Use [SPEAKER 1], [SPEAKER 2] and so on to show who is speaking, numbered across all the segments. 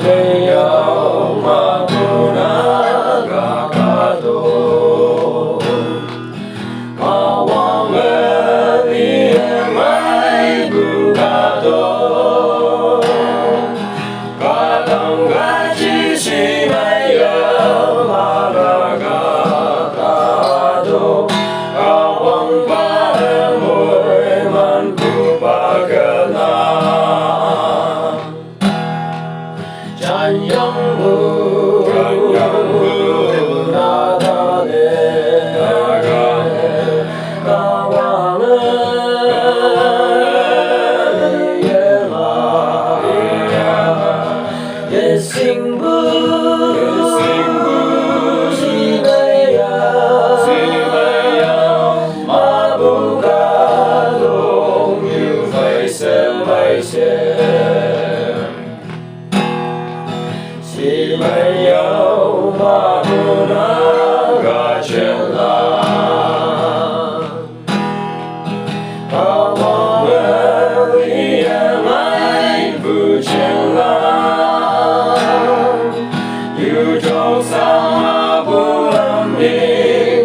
[SPEAKER 1] 没有马布那嘎嘎多，马王儿你也买不嘎多，嘎当嘎只是没有马嘎嘎多，嘎王巴尔木曼不巴格拉。战阳路，那达的，那瓦勒耶拉，也行不，西北呀，马布嘎东有飞升飞升。西没有马布那嘎全拉，阿王儿你也买不全拉，有种啥马布能你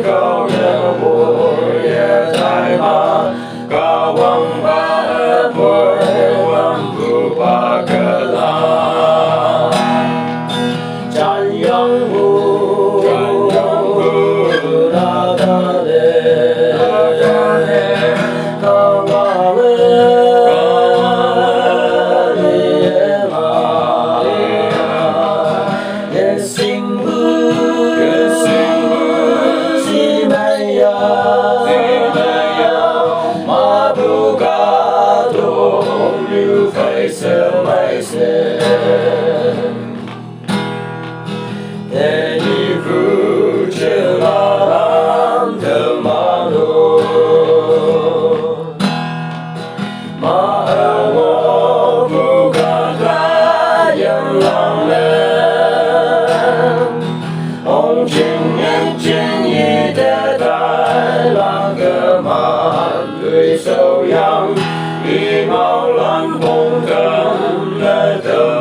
[SPEAKER 1] 高人我也在吗？嘎王巴尔不问不巴格拉。战阳路，那达的，那瓦勒耶拉，也行不，西没有，马布嘎东有飞升没升。để đi vu chưa làm thơm mà lô mà ở ngõ vu cả ra dân làm lên ông chính y tế đại là cơ mà người sâu yang y mau lăn bông thơm lệ thơm